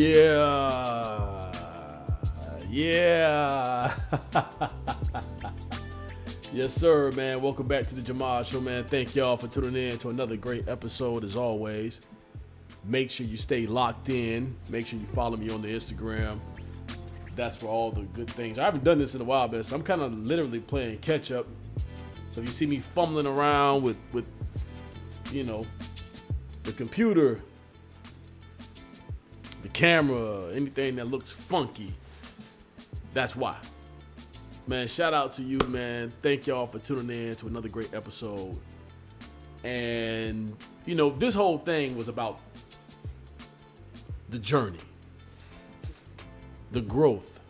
Yeah. Yes, sir, man. Welcome back to the Jamad Show, man. Thank y'all for tuning in to another great episode, as always. Make sure you stay locked in. Make sure you follow me on the Instagram. That's for all the good things. I haven't done this in a while, man, so I'm kind of literally playing catch up. So if you see me fumbling around with you know, the computer, the camera, anything that looks funky, that's why. Man, shout out to you, man. Thank y'all for tuning in to another great episode. And, you know, this whole thing was about the journey, the growth.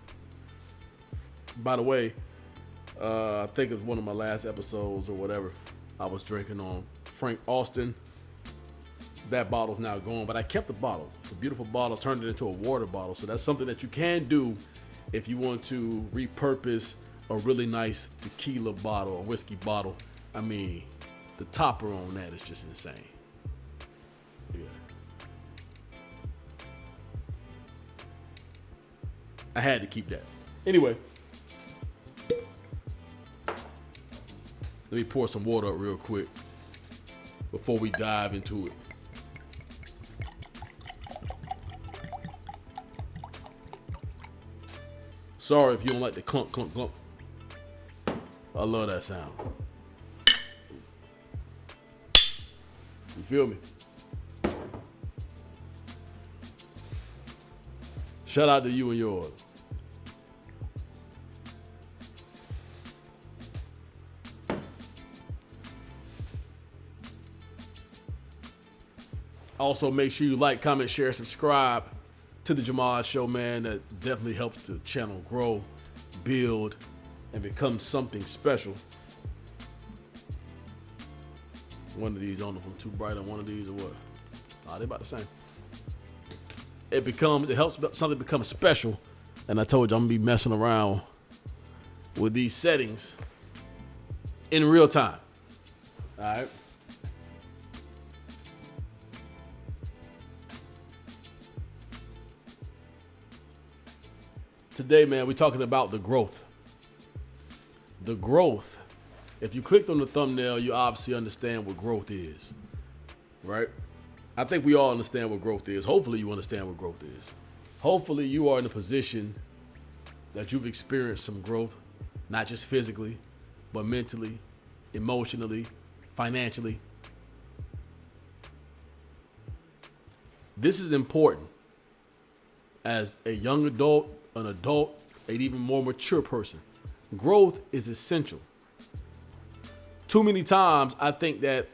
By the way, I think it was one of my last episodes or whatever. I was drinking on Frank Austin. That bottle's now gone, but I kept the bottle. It's a beautiful bottle, turned it into a water bottle. So that's something that you can do if you want to repurpose a really nice tequila bottle or whiskey bottle. I mean, the topper on that is just insane. Yeah. I had to keep that. Anyway, let me pour some water up real quick before we dive into it. Sorry if you don't like the clunk, clunk, clunk. I love that sound. You feel me? Shout out to you and yours. Also, make sure you like, comment, share, subscribe to the Jamad Show, man. That definitely helps the channel grow, build, and become something special. One of these, I don't know if I'm too bright on one of these or what. They about the same. It helps something become special. And I told you I'm gonna be messing around with these settings in real time. All right. Today, man, we're talking about the growth. The growth. If you clicked on the thumbnail, you obviously understand what growth is, right? I think we all understand what growth is. Hopefully you understand what growth is. Hopefully you are in a position that you've experienced some growth, not just physically, but mentally, emotionally, financially. This is important as a young adult, an adult, an even more mature person. Growth is essential. Too many times, I think that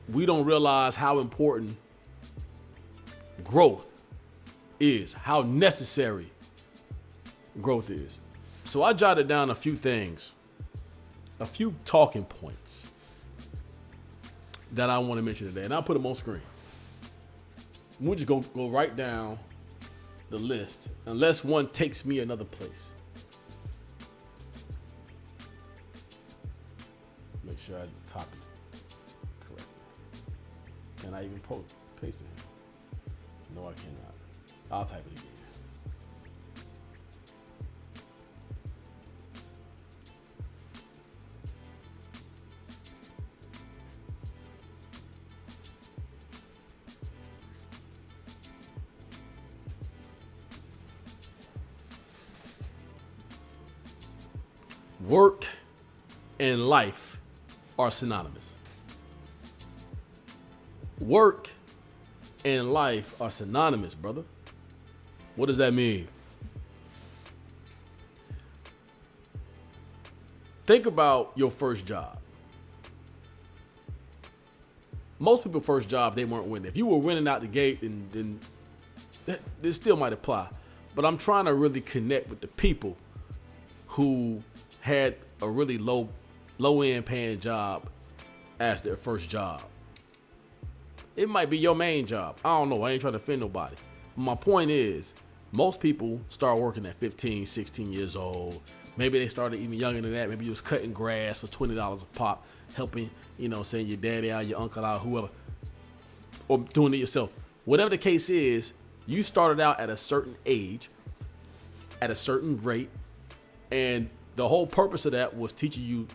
we don't realize how important growth is, how necessary growth is. So I jotted down a few things, a few talking points that I want to mention today, and I'll put them on screen. We're just going to go right down the list, unless one takes me another place. Make sure I copy correctly. Can I even paste it? No, I cannot. I'll type it again. Work and life are synonymous. Work and life are synonymous, brother. What does that mean? Think about your first job. Most people's first job, they weren't winning. If you were winning out the gate, then this still might apply. But I'm trying to really connect with the people who had a really low-end paying job as their first job. It might be your main job. I don't know. I ain't trying to offend nobody. My point is, most people start working at 15, 16 years old. Maybe they started even younger than that. Maybe you was cutting grass for $20 a pop, helping, saying your daddy out, your uncle out, whoever, or doing it yourself. Whatever the case is, You started out at a certain age, at a certain rate, and the whole purpose of that was teaching you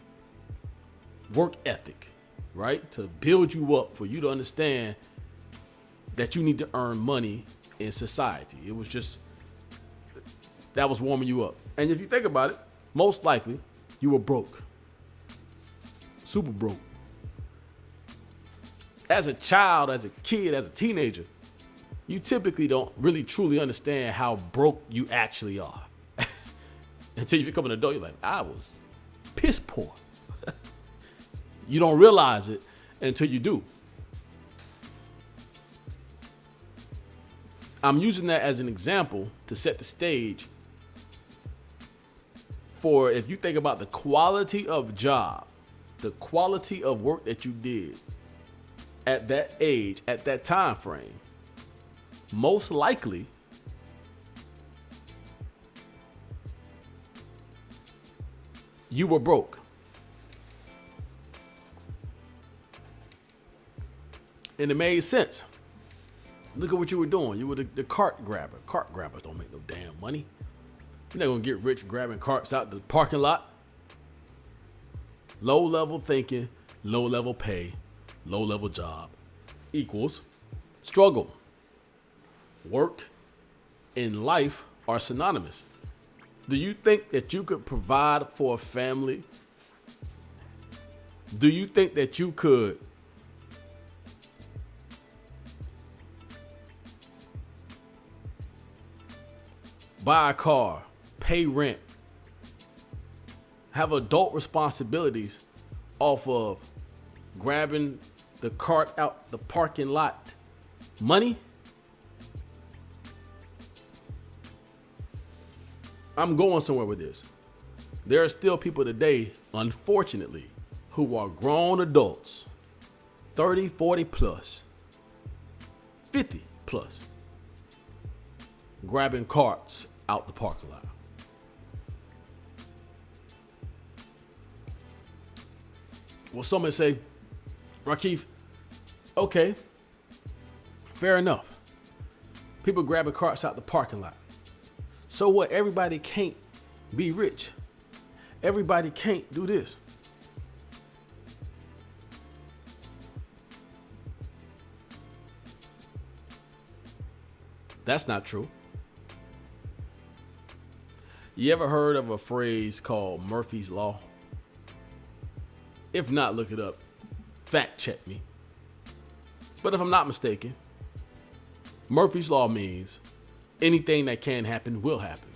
work ethic, right? To build you up, for you to understand that you need to earn money in society. It was just, that was warming you up. And if you think about it, most likely you were broke. Super broke. As a child, as a kid, as a teenager, you typically don't really truly understand how broke you actually are. Until you become an adult, you're like, I was piss poor. You don't realize it until you do. I'm using that as an example to set the stage for, if you think about the quality of job, the quality of work that you did at that age, at that time frame, most likely you were broke. And it made sense. Look at what you were doing. You were the cart grabber. Cart grabbers don't make no damn money. You're not going to get rich grabbing carts out the parking lot. Low level thinking, low level pay, low level job equals struggle. Work and life are synonymous. Do you think that you could provide for a family? Do you think that you could buy a car, pay rent, have adult responsibilities off of grabbing the cart out the parking lot money? I'm going somewhere with this. There are still people today, unfortunately, who are grown adults, 30, 40 plus, 50 plus, grabbing carts out the parking lot. Well, someone say, Rakif, okay, fair enough. People grabbing carts out the parking lot. So what? Everybody can't be rich. Everybody can't do this. That's not true. You ever heard of a phrase called Murphy's Law? If not, look it up. Fact check me. But if I'm not mistaken, Murphy's Law means anything that can happen will happen.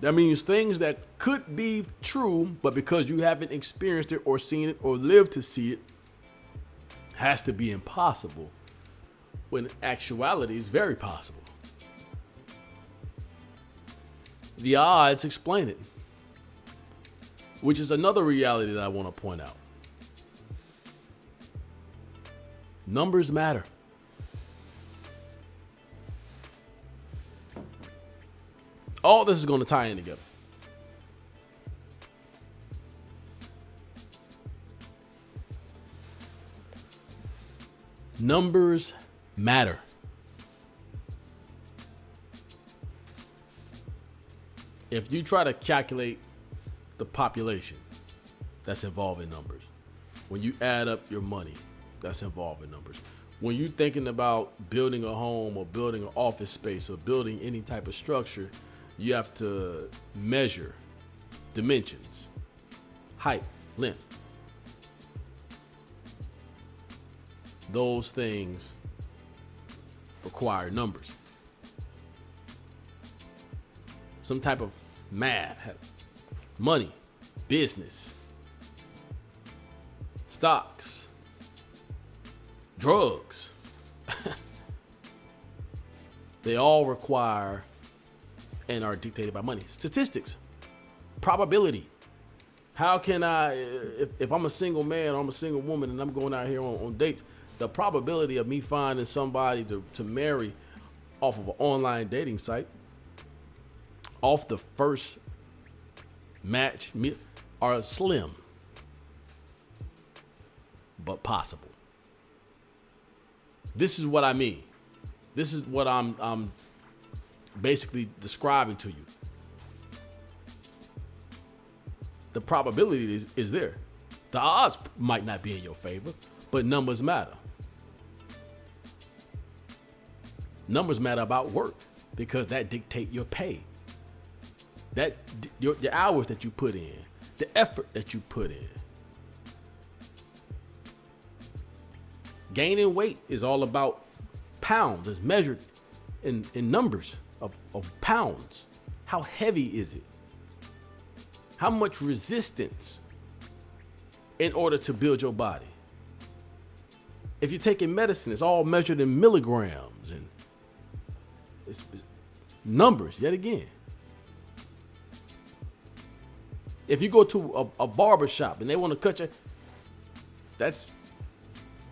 That means things that could be true, but because you haven't experienced it or seen it or lived to see it, has to be impossible, when actuality is very possible. The odds explain it, which is another reality that I want to point out. Numbers matter. All this is going to tie in together. Numbers matter. If you try to calculate the population, that's involved in numbers. When you add up your money, that's involved in numbers. When you're thinking about building a home or building an office space or building any type of structure, you have to measure dimensions, height, length. Those things require numbers. Some type of math, money, business, stocks, drugs. They all require and are dictated by money. Statistics, probability. How can I, if I'm a single man or I'm a single woman and I'm going out here on dates, the probability of me finding somebody to marry off of an online dating site, off the first match, are slim, but possible. This is what I mean. This is what I'm basically describing to you. The probability is there. The odds might not be in your favor, but numbers matter. Numbers matter about work because that dictate your pay. That your hours that you put in, the effort that you put in. Gaining weight is all about pounds. It's measured in numbers of pounds. How heavy is it? How much resistance in order to build your body? If you're taking medicine, it's all measured in milligrams and it's numbers yet again. If you go to a barber shop and they want to cut you, that's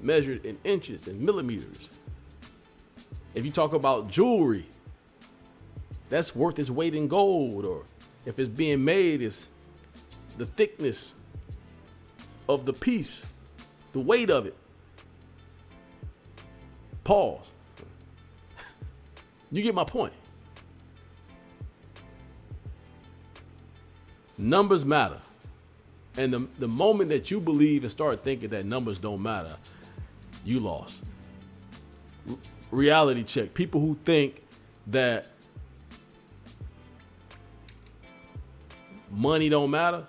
measured in inches and millimeters. If you talk about jewelry, that's worth its weight in gold, or if it's being made, it's the thickness of the piece, the weight of it. Pause. You get my point. Numbers matter. And the moment that you believe and start thinking that numbers don't matter, you lost. Reality check. People who think that money don't matter,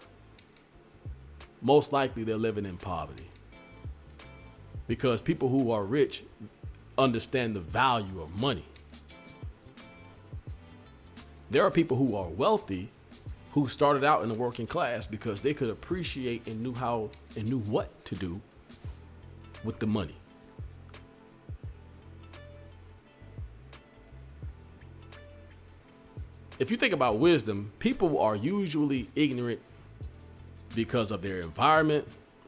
most likely they're living in poverty. Because people who are rich understand the value of money. There are people who are wealthy who started out in the working class because they could appreciate and knew how and knew what to do with the money. If you think about wisdom, people are usually ignorant because of their environment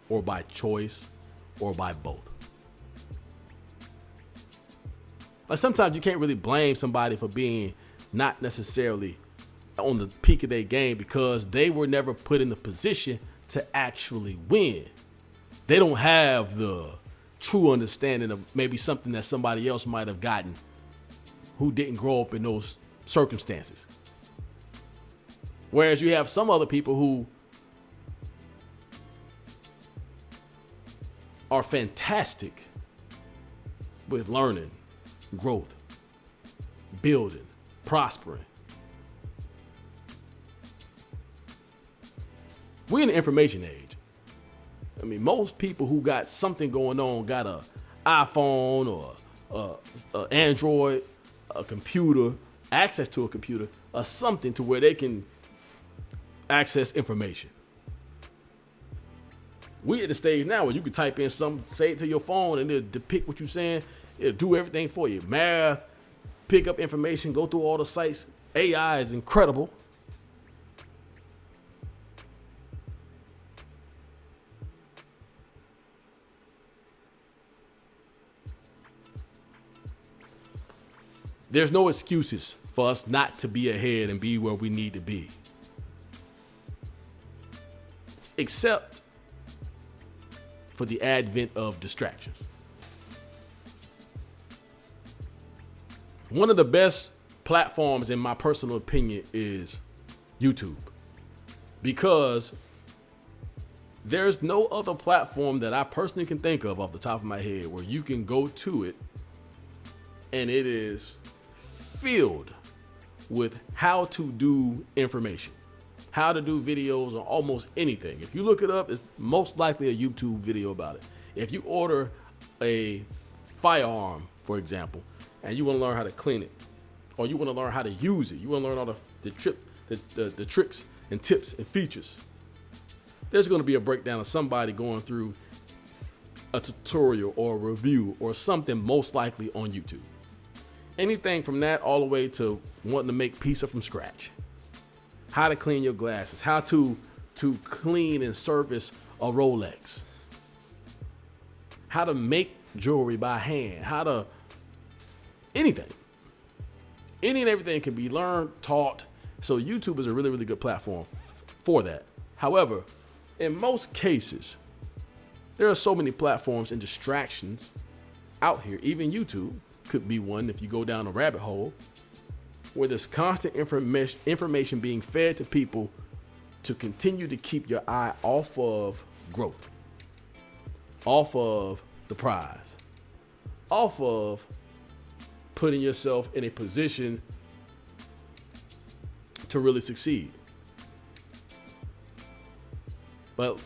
or by choice or by both. Like sometimes you can't really blame somebody for being not necessarily on the peak of their game because they were never put in the position to actually win. They don't have the true understanding of maybe something that somebody else might have gotten who didn't grow up in those circumstances. Whereas you have some other people who are fantastic with learning, growth, building, prospering. We're in the information age. I mean, most people who got something going on got a iPhone or a Android, a computer, access to a computer, or something to where they can access information. We at the stage now where you can type in something, say it to your phone, and it'll depict what you're saying. It'll do everything for you. Math, pick up information, go through all the sites. AI is incredible. There's no excuses for us not to be ahead and be where we need to be. Except for the advent of distractions. One of the best platforms, in my personal opinion, is YouTube. Because there's no other platform that I personally can think of off the top of my head where you can go to it and it is filled with how to do information, how to do videos on almost anything. If you look it up, it's most likely a YouTube video about it. If you order a firearm, for example, and you want to learn how to clean it, or you want to learn how to use it, you want to learn all the tricks and tips and features, there's going to be a breakdown of somebody going through a tutorial or a review or something, most likely on YouTube. Anything from that all the way to wanting to make pizza from scratch, how to clean your glasses, how to clean and service a Rolex, how to make jewelry by hand, how to anything. Any and everything can be learned, taught. So YouTube is a really, really good platform for that. However, in most cases, there are so many platforms and distractions out here. Even YouTube could be one if you go down a rabbit hole where there's constant information being fed to people to continue to keep your eye off of growth, off of the prize, off of putting yourself in a position to really succeed. But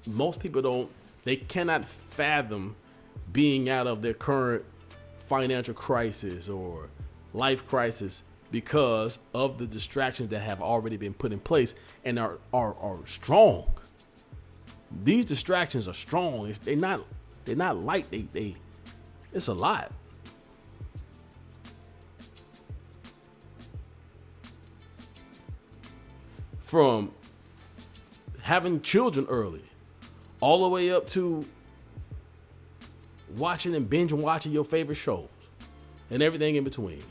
most people they cannot fathom being out of their current financial crisis or life crisis because of the distractions that have already been put in place and are strong. These distractions are strong. They're not light. It's a lot. From having children early, all the way up to watching and binge watching your favorite shows and everything in between.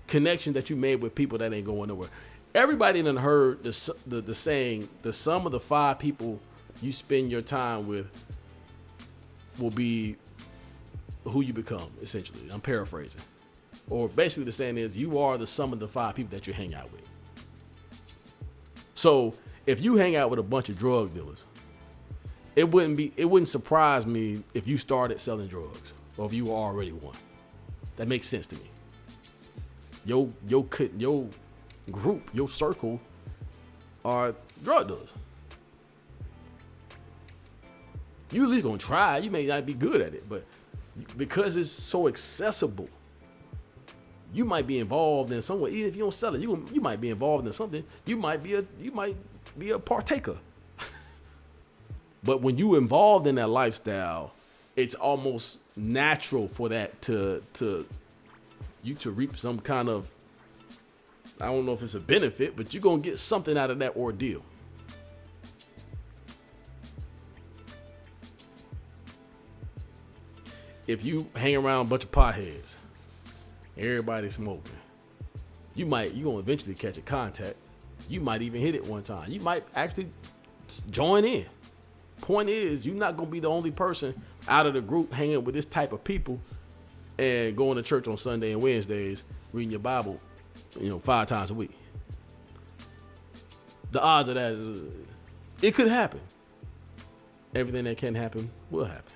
Connections that you made with people that ain't going nowhere. Everybody done heard the saying, the sum of the 5 people you spend your time with will be who you become, essentially. I'm paraphrasing. Or basically the saying is, you are the sum of the 5 people that you hang out with. So if you hang out with a bunch of drug dealers, it wouldn't surprise me if you started selling drugs or if you were already one. That makes sense to me. Your group, your circle are drug dealers. You at least gonna try. You may not be good at it, but because it's so accessible, you might be involved in some way. Even if you don't sell it, you might be involved in something. You might be a partaker. But when you involved in that lifestyle, it's almost natural for that to reap some kind of, I don't know if it's a benefit, but you're going to get something out of that ordeal. If you hang around a bunch of potheads, everybody smoking, you're going to eventually catch a contact. You might even hit it one time. You might actually join in. Point is, you're not going to be the only person out of the group hanging with this type of people and going to church on Sunday and Wednesdays, reading your Bible, 5 times a week. The odds of that is, it could happen. Everything that can happen will happen.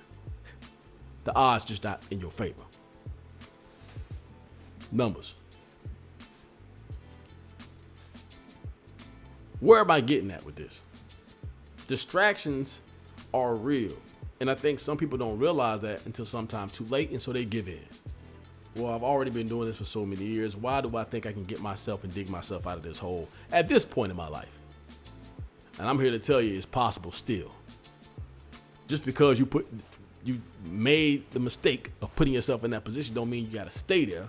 The odds just not in your favor. Numbers. Where am I getting at with this? Distractions are real. And I think some people don't realize that until sometime too late, and so they give in. Well, I've already been doing this for so many years. Why do I think I can get myself and dig myself out of this hole at this point in my life? And I'm here to tell you it's possible still. Just because you made the mistake of putting yourself in that position don't mean you got to stay there.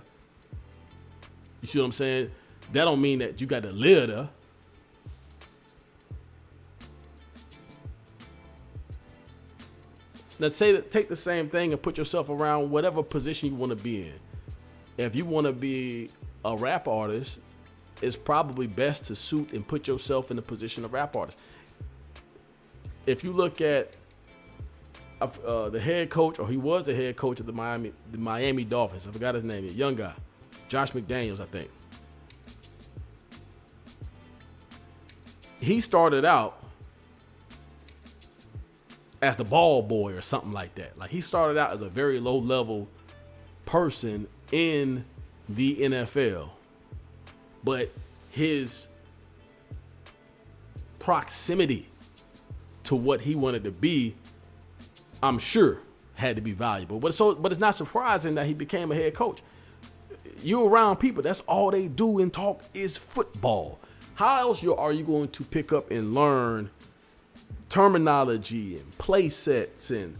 You see what I'm saying? That don't mean that you got to live there. Let's say that take the same thing and put yourself around whatever position you want to be in. If you want to be a rap artist, it's probably best to suit and put yourself in the position of rap artist. If you look at the head coach, or he was the head coach of the Miami Dolphins, I forgot his name, a young guy, Josh McDaniels, I think. He started out as the ball boy or something like that. Like, he started out as a very low level person in the NFL, but his proximity to what he wanted to be, I'm sure, had to be valuable. But it's not surprising that he became a head coach. You're around people, that's all they do and talk is football. How else are you going to pick up and learn terminology and play sets and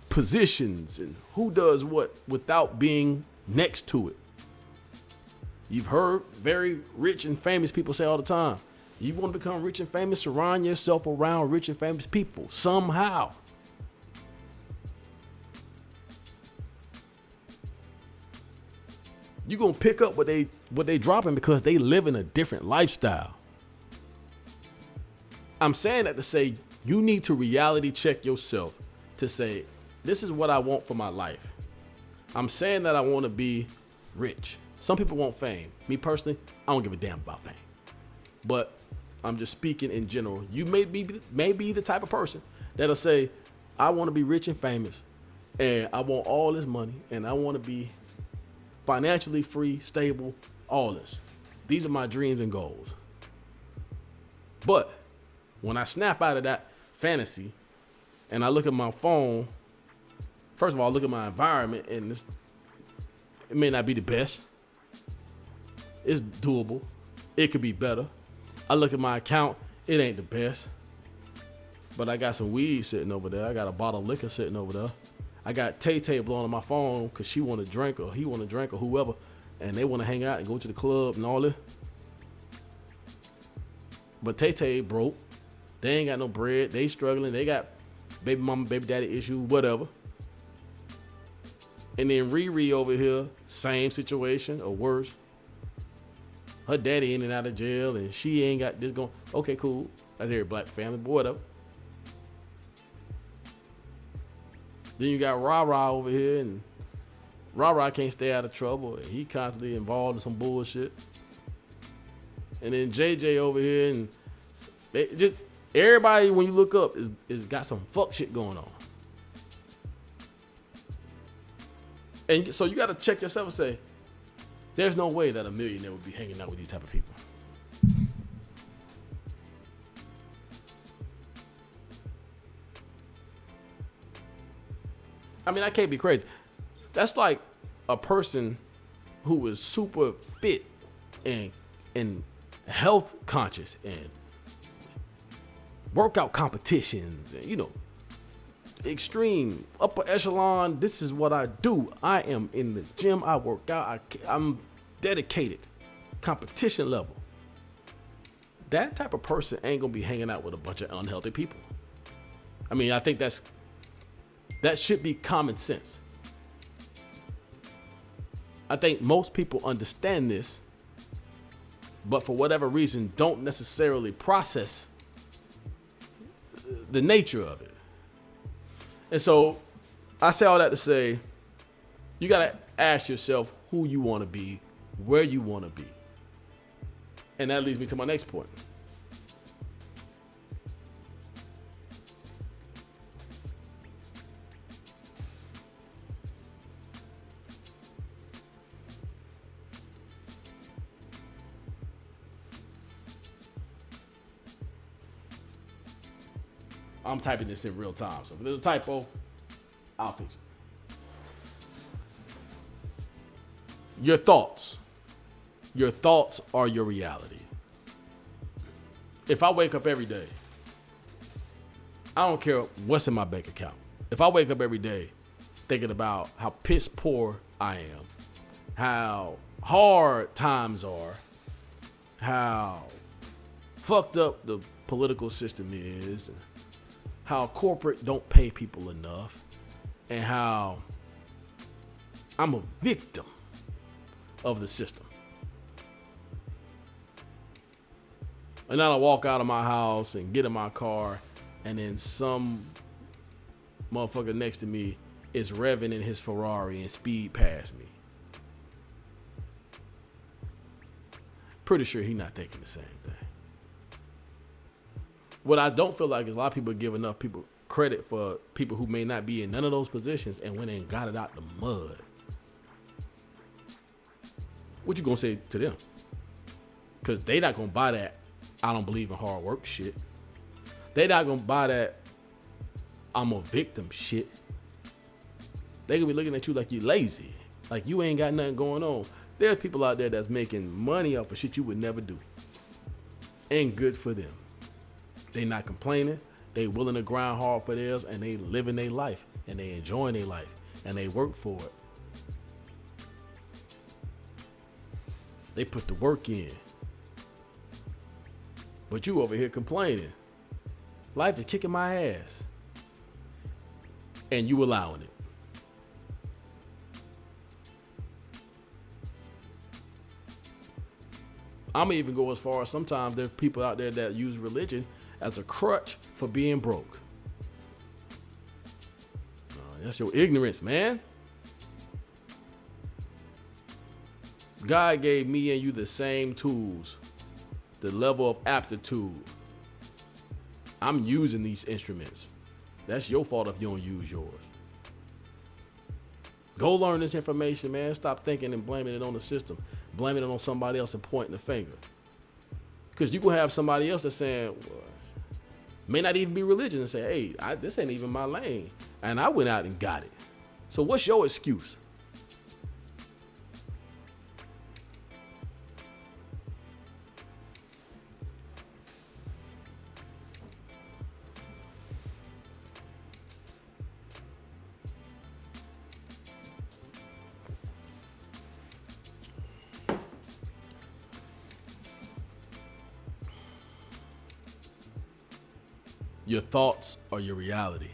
positions and who does what without being next to it? You've heard very rich and famous people say all the time, you want to become rich and famous, surround yourself around rich and famous people somehow. You're going to pick up what they dropping because they live in a different lifestyle. I'm saying that to say you need to reality check yourself to say, this is what I want for my life. I'm saying that I want to be rich. Some people want fame. Me personally, I don't give a damn about fame. But I'm just speaking in general. You may be the type of person that'll say, I want to be rich and famous, and I want all this money, and I want to be financially free, stable, all this. These are my dreams and goals. But when I snap out of that fantasy and I look at my phone, first of all, I look at my environment, and it may not be the best. It's doable. It could be better. I look at my account, it ain't the best. But I got some weed sitting over there. I got a bottle of liquor sitting over there. I got Tay-Tay blowing on my phone because she want to drink, or he want to drink, or whoever, and they want to hang out and go to the club and all this. But Tay-Tay broke. They ain't got no bread. They struggling. They got baby mama, baby daddy issue, whatever. And then Riri over here, same situation or worse. Her daddy in and out of jail, and she ain't got this going. Okay, cool. That's every black family, but whatever. Then you got Ra over here, and Ra can't stay out of trouble. And he constantly involved in some bullshit. And then JJ over here, and they just everybody when you look up is got some fuck shit going on. And so you got to check yourself and say, there's no way that a millionaire would be hanging out with these type of people. I mean, I can't be crazy. That's like a person who is super fit and health conscious and workout competitions and, extreme upper echelon. This is what I do. I am in the gym. I work out. I'm dedicated. Competition level. That type of person ain't gonna be hanging out with a bunch of unhealthy people. I mean, I think that should be common sense. I think most people understand this, but for whatever reason don't necessarily process the nature of it. And so I say all that to say, you got to ask yourself who you want to be, where you want to be. And that leads me to my next point. I'm typing this in real time, so if there's a typo, I'll fix it. Your thoughts are your reality. If I wake up every day, I don't care what's in my bank account. If I wake up every day thinking about how piss poor I am, how hard times are, how fucked up the political system is, and how corporate don't pay people enough, and how I'm a victim of the system. And then I walk out of my house and get in my car, and then some motherfucker next to me is revving in his Ferrari and speed past me. Pretty sure he's not thinking the same thing. What I don't feel like is a lot of people give enough people credit for people who may not be in none of those positions and went and got it out the mud. What you gonna say to them? Because they not gonna buy that I don't believe in hard work shit. They not gonna buy that I'm a victim shit. They gonna be looking at you like you lazy, like you ain't got nothing going on. There's people out there that's making money off of shit you would never do. And good for them. They not complaining. They willing to grind hard for theirs, and they living their life, and they enjoying their life, and they work for it. They put the work in. But you over here complaining. Life is kicking my ass. And you allowing it. I'm gonna even go as far as sometimes there's people out there that use religion as a crutch for being broke. That's your ignorance, man. God gave me and you the same tools, the level of aptitude. I'm using these instruments. That's your fault if you don't use yours. Go learn this information, man. Stop thinking and blaming it on the system. Blaming it on somebody else and pointing the finger. Because you can have somebody else that's saying, well, may not even be religious, and say, hey, this ain't even my lane. And I went out and got it. So what's your excuse? Your thoughts are your reality.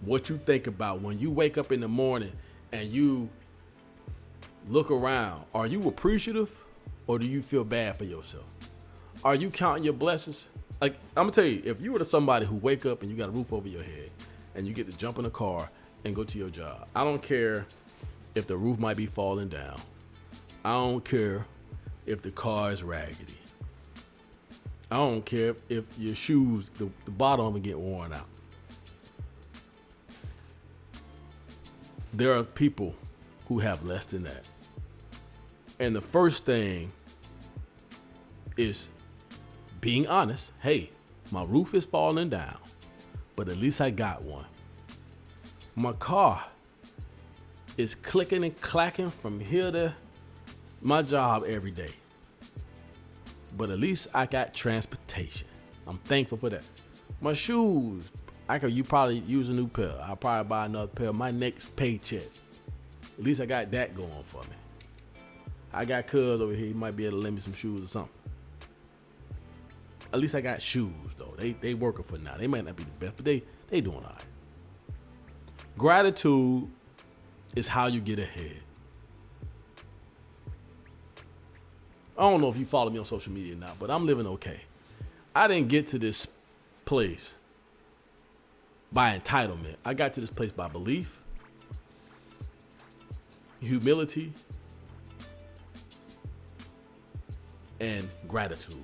What you think about when you wake up in the morning and you look around, are you appreciative or do you feel bad for yourself? Are you counting your blessings? Like, I'm gonna tell you, if you were to somebody who wake up and you got a roof over your head and you get to jump in a car and go to your job, I don't care if the roof might be falling down. I don't care if the car is raggedy. I don't care if your shoes, the bottom of them get worn out. There are people who have less than that. And the first thing is being honest. Hey, my roof is falling down, but at least I got one. My car is clicking and clacking from here to my job every day. But at least I got transportation. I'm thankful for that. My shoes, you probably use a new pair. I'll probably buy another pair my next paycheck. At least I got that going for me. I got cuz over here, he might be able to lend me some shoes or something. At least I got shoes though. They working for now. They might not be the best, but they doing all right. Gratitude is how you get ahead. I don't know if you follow me on social media now, but I'm living okay. I didn't get to this place by entitlement. I got to this place by belief, humility, and gratitude.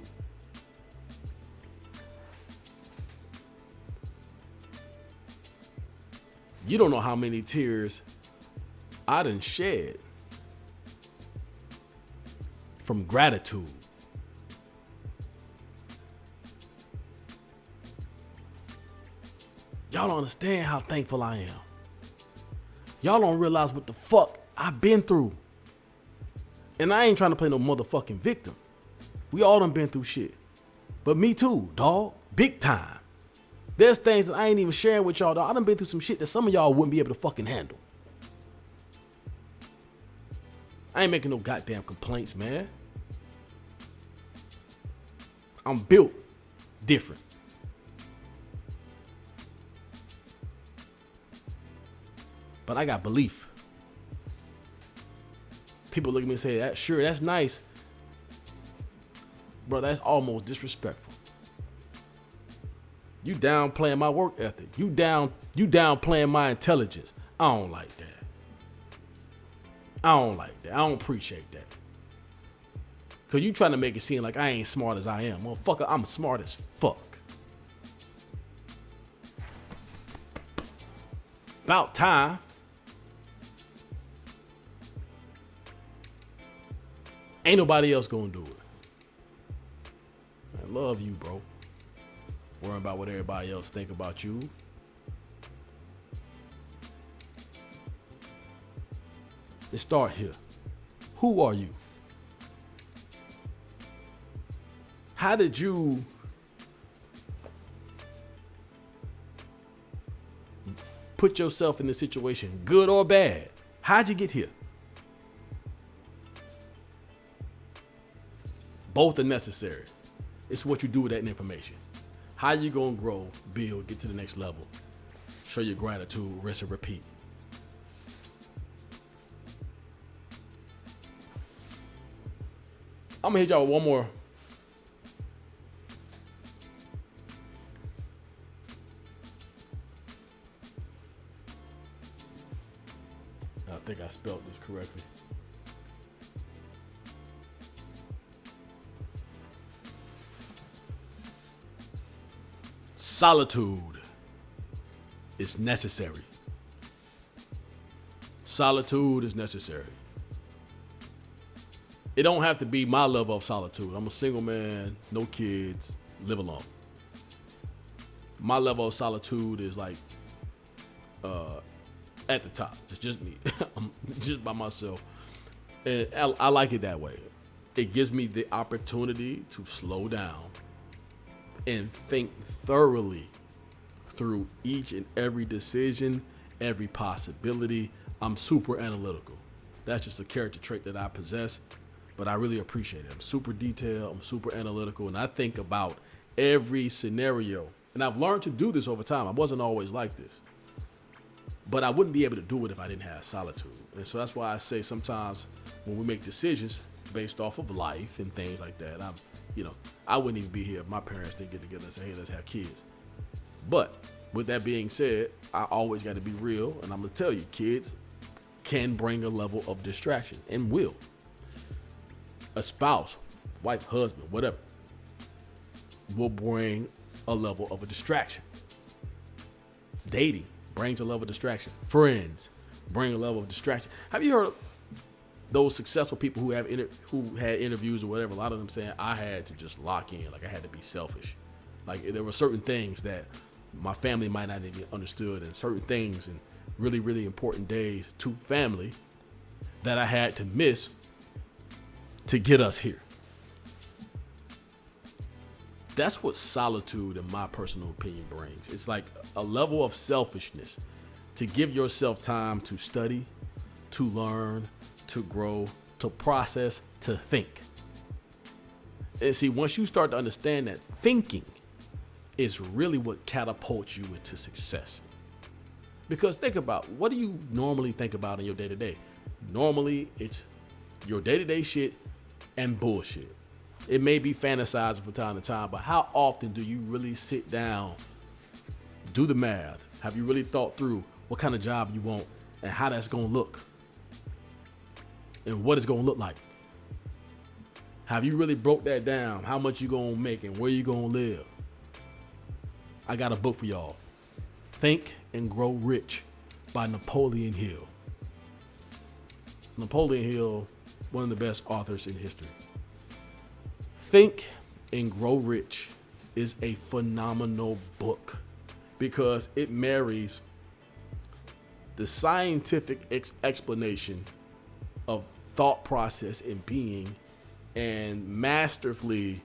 You don't know how many tears I done shed from gratitude. Y'all don't understand how thankful I am. Y'all don't realize what the fuck I've been through. And I ain't trying to play no motherfucking victim. We all done been through shit. But me too, dog. Big time. There's things that I ain't even sharing with y'all, dog. I done been through some shit that some of y'all wouldn't be able to fucking handle. I ain't making no goddamn complaints, man. I'm built different. But I got belief. People look at me and say, that's nice. Bro, that's almost disrespectful. You downplaying my work ethic. You downplaying my intelligence. I don't like that. I don't appreciate that. Cause you trying to make it seem like I ain't smart as I am. Motherfucker, I'm smart as fuck. About time. Ain't nobody else gonna do it. I love you, bro. Worrying about what everybody else think about you. Let's start here. Who are you? How did you put yourself in this situation, good or bad? How'd you get here? Both are necessary. It's what you do with that information. How you gonna grow, build, get to the next level. Show your gratitude, rinse and repeat. I'm gonna hit y'all with one more. correctly. Solitude is necessary. Solitude is necessary. It don't have to be my level of solitude. I'm a single man, no kids, live alone. My level of solitude is like at the top. It's just me. I'm just by myself. And I like it that way. It gives me the opportunity to slow down and think thoroughly through each and every decision, every possibility. I'm super analytical. That's just a character trait that I possess, but I really appreciate it. I'm super detailed, I'm super analytical, and I think about every scenario. And I've learned to do this over time. I wasn't always like this, but I wouldn't be able to do it if I didn't have solitude. And so that's why I say sometimes when we make decisions based off of life and things like that, I wouldn't even be here if my parents didn't get together and say, hey, let's have kids. But with that being said, I always got to be real, and I'm going to tell you, kids can bring a level of distraction and will. A spouse, wife, husband, whatever, will bring a level of a distraction. Dating brings a level of distraction. Friends bring a level of distraction. Have you heard those successful people who had interviews or whatever? A lot of them saying, I had to just lock in, like I had to be selfish. Like there were certain things that my family might not even understood, and certain things and really, really important days to family that I had to miss to get us here. That's what solitude, in my personal opinion, brings. It's like a level of selfishness to give yourself time to study, to learn, to grow, to process, to think. And see, once you start to understand that thinking is really what catapults you into success. Because think about, what do you normally think about in your day-to-day? Normally, it's your day-to-day shit and bullshit. It may be fantasizing from time to time, but how often do you really sit down, do the math? Have you really thought through what kind of job you want and how that's going to look? And what it's going to look like? Have you really broke that down? How much you going to make and where you going to live? I got a book for y'all. Think and Grow Rich by Napoleon Hill. Napoleon Hill, one of the best authors in history. Think and Grow Rich is a phenomenal book because it marries the scientific explanation of thought process and being and masterfully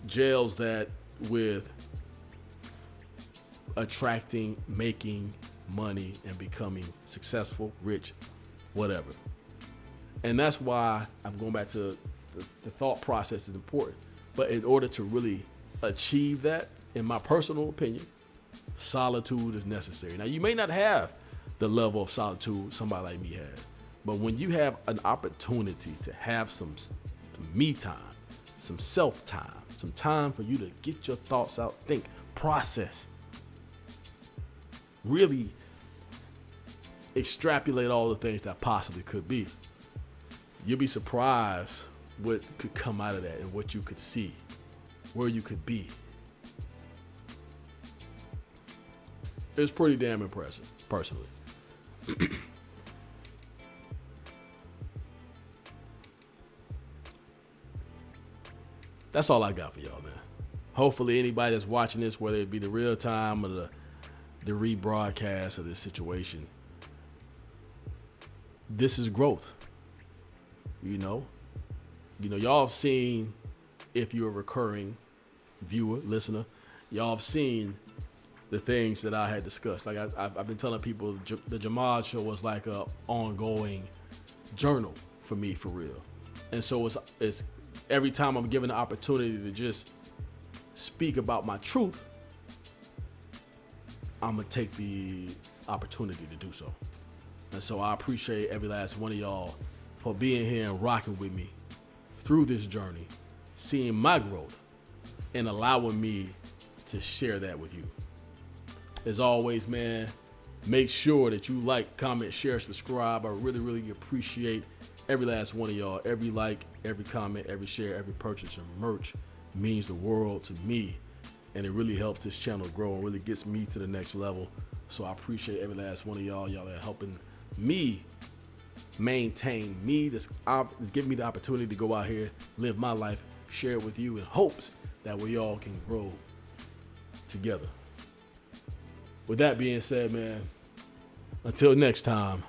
gels that with attracting, making money, and becoming successful, rich, whatever. And that's why I'm going back to the thought process is important. But in order to really achieve that, in my personal opinion, solitude is necessary. Now, you may not have the level of solitude somebody like me has, but when you have an opportunity to have some me time, some self time, some time for you to get your thoughts out, think, process, really extrapolate all the things that possibly could be, you'll be surprised what could come out of that and what you could see, where you could be. It's pretty damn impressive, personally. That's all I got for y'all, man. Hopefully anybody that's watching this, whether it be the real time or the rebroadcast of this situation, this is growth. Y'all have seen, if you're a recurring viewer, listener, y'all have seen the things that I had discussed. Like I've been telling people, the Jahmad Show was like a ongoing journal for me, for real. And so it's every time I'm given the opportunity to just speak about my truth, I'm gonna take the opportunity to do so. And so I appreciate every last one of y'all for being here and rocking with me through this journey, seeing my growth, and allowing me to share that with you. As always, man, Make sure that you like, comment, share, subscribe. I really, really appreciate every last one of y'all. Every like, every comment, every share, every purchase of merch means the world to me. And it really helps this channel grow and really gets me to the next level. So I appreciate every last one of y'all. Y'all are helping me maintain me. This giving me the opportunity to go out here, live my life, share it with you in hopes that we all can grow together. With that being said, man, until next time,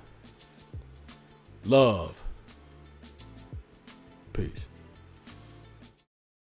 love. Peace.